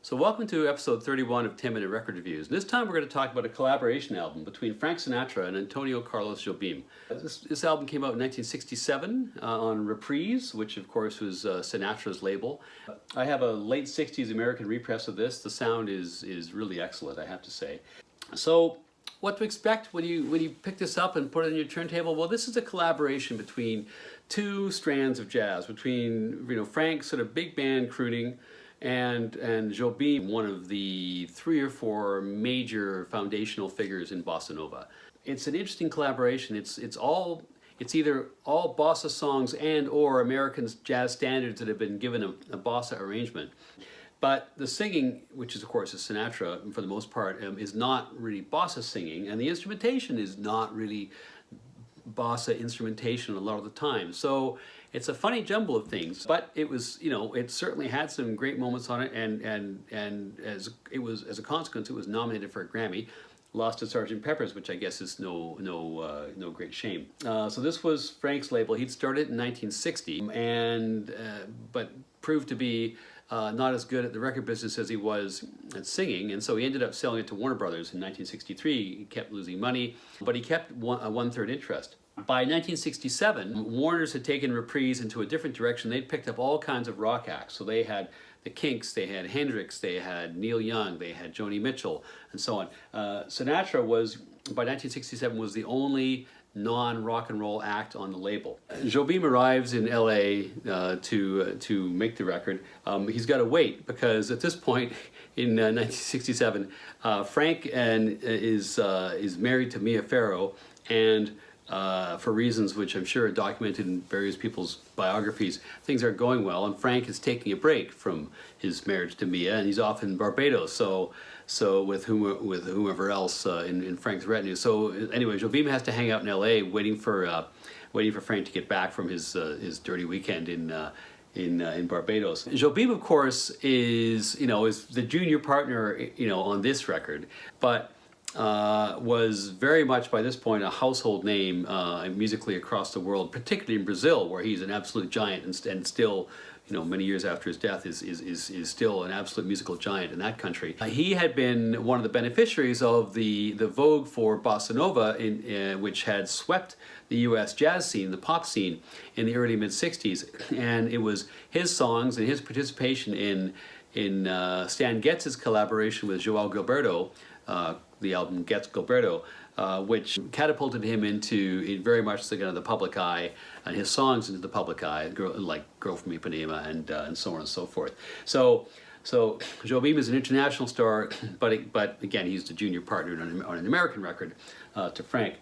So welcome to episode 31 of 10 Minute Record Reviews. This time we're going to talk about a collaboration album between Frank Sinatra and Antonio Carlos Jobim. This album came out in 1967 on Reprise, which of course was Sinatra's label. I have a late 60s American repress of this. The sound is really excellent, I have to say. So what to expect when you pick this up and put it on your turntable? Well, this is a collaboration between two strands of jazz, between Frank's sort of big band crooning and Jobim, one of the 3 or 4 major foundational figures in bossa nova. It's an interesting collaboration. It's either all bossa songs and or American jazz standards that have been given a bossa arrangement. But the singing, which is of course is Sinatra for the most part, is not really bossa singing, and the instrumentation is not really bossa instrumentation a lot of the time. So it's a funny jumble of things, but it was, it certainly had some great moments on it, and as a consequence, it was nominated for a Grammy. Lost to Sgt. Pepper's, which I guess is no great shame. So this was Frank's label. He'd started in 1960, but proved to be not as good at the record business as he was at singing, and so he ended up selling it to Warner Brothers in 1963. He kept losing money, but he kept a 1/3 interest. By 1967, Warner's had taken Reprise into a different direction. They'd picked up all kinds of rock acts. So they had the Kinks, they had Hendrix, they had Neil Young, they had Joni Mitchell, and so on. Sinatra was, by 1967, was the only non-rock and roll act on the label. Jobim arrives in LA to make the record. He's got to wait because at this point in 1967, Frank is married to Mia Farrow, and for reasons which I'm sure are documented in various people's biographies, things aren't going well, and Frank is taking a break from his marriage to Mia, and he's off in Barbados. So with whomever else in Frank's retinue. So anyway, Jobim has to hang out in L.A. waiting for Frank to get back from his dirty weekend in Barbados. Jobim, of course, is the junior partner on this record, but was very much by this point a household name musically across the world, particularly in Brazil, where he's an absolute giant and still, many years after his death is still an absolute musical giant in that country. He had been one of the beneficiaries of the vogue for bossa nova, which had swept the U.S. jazz scene, the pop scene, in the early mid-60s, and it was his songs and his participation in Stan Getz's collaboration with João Gilberto, the album Getz Gilberto, which catapulted him into very much the public eye, and his songs into the public eye, like Girl from Ipanema and so on and so forth. So Jobim is an international star, but again, he's the junior partner on an American record to Frank.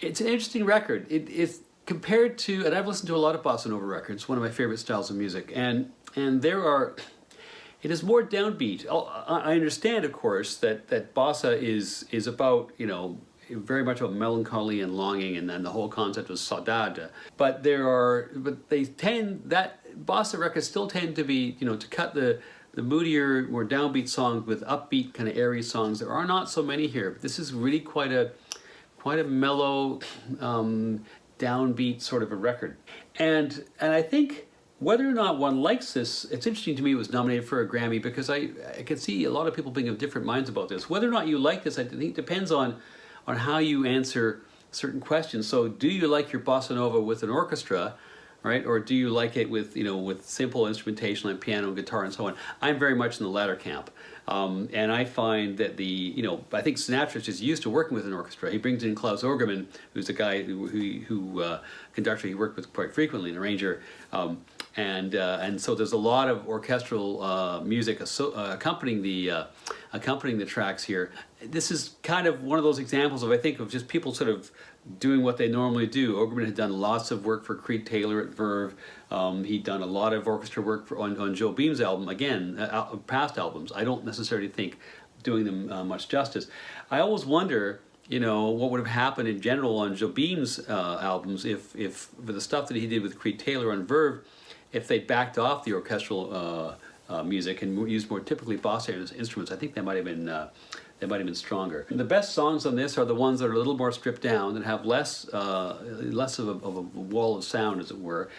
It's an interesting record. It's compared to, and I've listened to a lot of bossa nova records, one of my favorite styles of music, and it is more downbeat. I understand, of course, that bossa is about, very much about melancholy and longing, and then the whole concept of saudade. But bossa records still tend to be, to cut the moodier, more downbeat songs with upbeat, kind of airy songs. There are not so many here. This is really quite a mellow, downbeat sort of a record. And I think, whether or not one likes this, it's interesting to me it was nominated for a Grammy, because I can see a lot of people being of different minds about this. Whether or not you like this, I think depends on how you answer certain questions. So do you like your bossa nova with an orchestra, right? Or do you like it with simple instrumentation like piano and guitar and so on? I'm very much in the latter camp. And I find that I think Sinatra's just used to working with an orchestra. He brings in Klaus Ogerman, who's a guy who conductor he worked with quite frequently, an arranger. And so there's a lot of orchestral music accompanying the tracks here. This is kind of one of those examples of just people sort of doing what they normally do. Ogerman had done lots of work for Creed Taylor at Verve. He'd done a lot of orchestra work on Jobim's album, again, past albums. I don't necessarily think doing them much justice. I always wonder, what would have happened in general on Jobim's albums if for the stuff that he did with Creed Taylor on Verve, if they backed off the orchestral music and used more typically bossa instruments. I think they might have been stronger. The best songs on this are the ones that are a little more stripped down, that have less of a wall of sound, as it were,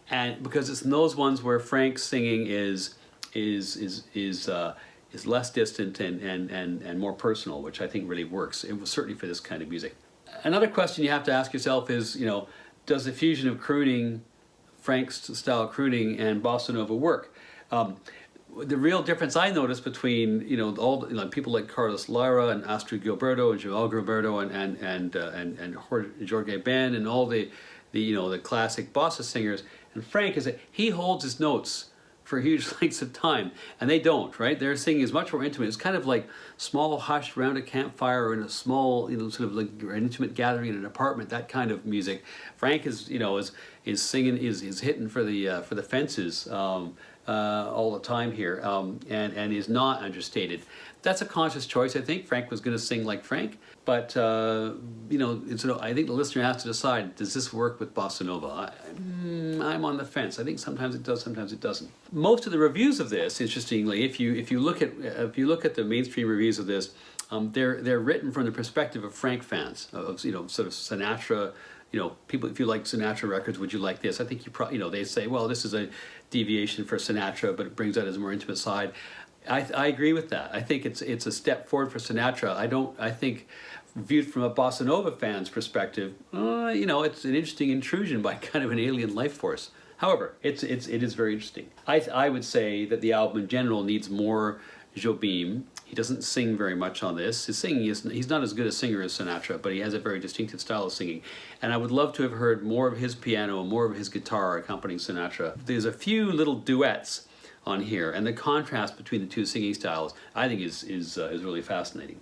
and because it's in those ones where Frank's singing is is less distant and more personal, which I think really works. It was certainly for this kind of music. Another question you have to ask yourself is, does the fusion of crooning, Frank's style crooning, and bossa nova work? The real difference I noticed between people like Carlos Lara and Astrid Gilberto and Joel Gilberto and Jorge Ben and all the classic bossa singers and Frank is that he holds his notes for huge lengths of time, and they don't, right? Their singing is much more intimate. It's kind of like small, hushed around a campfire or in a small, sort of like an intimate gathering in an apartment. That kind of music. Frank is singing, is hitting for the fences all the time here, and is not understated. That's a conscious choice, I think. Frank was going to sing like Frank, but I think the listener has to decide: does this work with bossa nova? I'm on the fence. I think sometimes it does, sometimes it doesn't. Most of the reviews of this, interestingly, if you look at the mainstream reviews of this, they're written from the perspective of Frank fans, of sort of Sinatra. People, if you like Sinatra records, would you like this? I think you probably, they say, well, this is a deviation for Sinatra, but it brings out his more intimate side. I agree with that. I think it's a step forward for Sinatra. I think viewed from a bossa nova fan's perspective, it's an interesting intrusion by kind of an alien life force. However, it is very interesting. I would say that the album in general needs more Jobim. He doesn't sing very much on this. His singing he's not as good a singer as Sinatra, but he has a very distinctive style of singing. And I would love to have heard more of his piano and more of his guitar accompanying Sinatra. There's a few little duets on here, and the contrast between the two singing styles, I think, is really fascinating.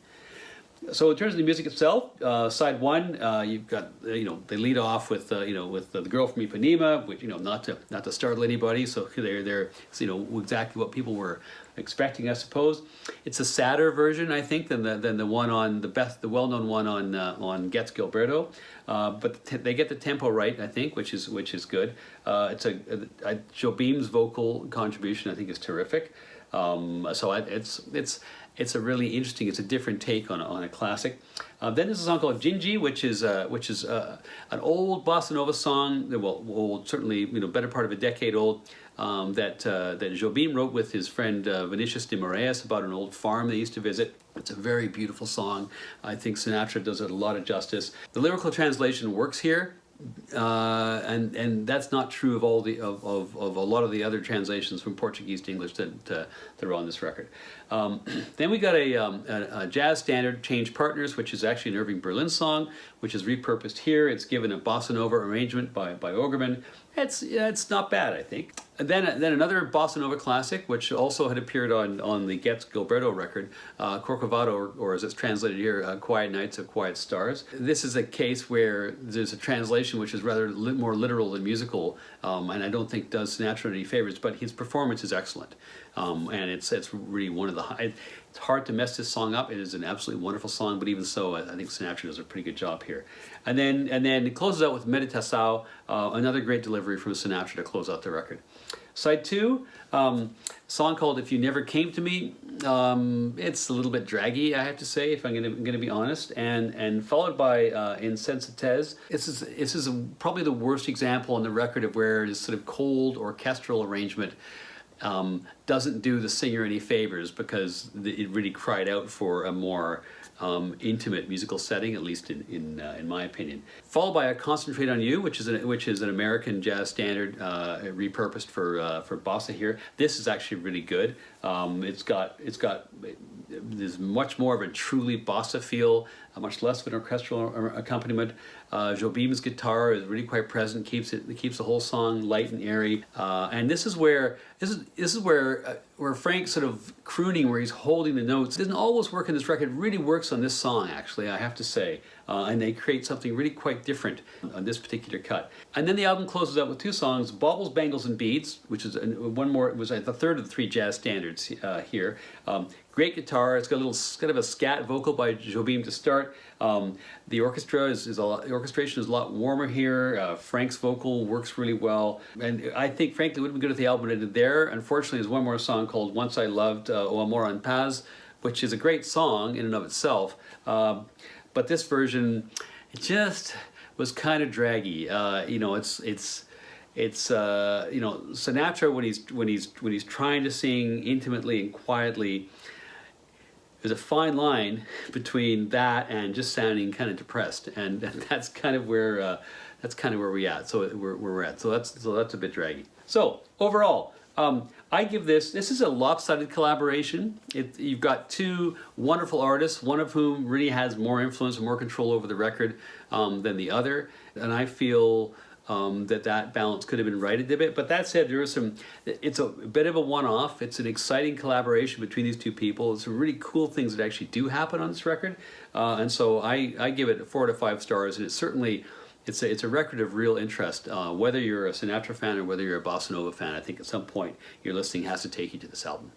So in terms of the music itself, side one, you've got they lead off with with the girl from Ipanema, which not to startle anybody. So they're exactly what people were expecting, I suppose. It's a sadder version, I think, than the one on the well-known one on Gets Gilberto, but they get the tempo right, I think, which is good. Jobim's vocal contribution, I think, is terrific. It's a really interesting. It's a different take on a classic. Then there's a song called Gingy, which is an old bossa nova song. Well, certainly better part of a decade old. That Jobim wrote with his friend Vinicius de Moraes about an old farm they used to visit. It's a very beautiful song. I think Sinatra does it a lot of justice. The lyrical translation works here. And that's not true of of a lot of the other translations from Portuguese to English that are on this record. Then we got a jazz standard, Change Partners, which is actually an Irving Berlin song, which is repurposed here. It's given a bossa nova arrangement by Ogerman. It's not bad, I think. And then another bossa nova classic, which also had appeared on the Gets Gilberto record, Corcovado, or as it's translated here, Quiet Nights of Quiet Stars. This is a case where there's a translation which is rather more literal than musical, and I don't think does Sinatra any favors, but his performance is excellent. And it's really one of the it's hard to mess this song up. It is an absolutely wonderful song, but even so, I think Sinatra does a pretty good job here. And then it closes out with Meditação, another great delivery from Sinatra to close out the record. Side two, song called If You Never Came to Me. It's a little bit draggy, I have to say, if I'm gonna be honest, and followed by Insensatez. This is probably the worst example on the record of where this sort of cold orchestral arrangement doesn't do the singer any favors, because it really cried out for a more intimate musical setting, at least in my opinion. Followed by a Concentrate on You, which is an American jazz standard repurposed for bossa here. This is actually really good. There's much more of a truly bossa feel, much less of an orchestral accompaniment. Jobim's guitar is really quite present, keeps the whole song light and airy. And this is where Frank's sort of crooning, where he's holding the notes, doesn't always work in this record. It really works on this song, actually, I have to say. And they create something really quite different on this particular cut. And then the album closes out with two songs, Baubles, Bangles, and Beads, which is one more. It was the third of the three jazz standards here. Great guitar. It's got a little kind of a scat vocal by Jobim to start. The orchestration is a lot warmer here. Frank's vocal works really well, and I think frankly it would have been good if the album ended there. Unfortunately, there's one more song called Once I Loved O Amor en Paz, which is a great song in and of itself, but this version, it just was kind of draggy. it's you know, Sinatra when he's trying to sing intimately and quietly. There's a fine line between that and just sounding kind of depressed, and that's kind of where we're at. So we're at. So that's a bit draggy. So overall, I give this is a lopsided collaboration. You've got two wonderful artists, one of whom really has more influence and more control over the record than the other, and I feel that balance could have been righted a bit. But that said, it's a bit of a one-off. It's an exciting collaboration between these two people. It's some really cool things that actually do happen on this record. And so I give it 4 to 5 stars, and it's a record of real interest. Whether you're a Sinatra fan or whether you're a Bossa Nova fan, I think at some point your listening has to take you to this album.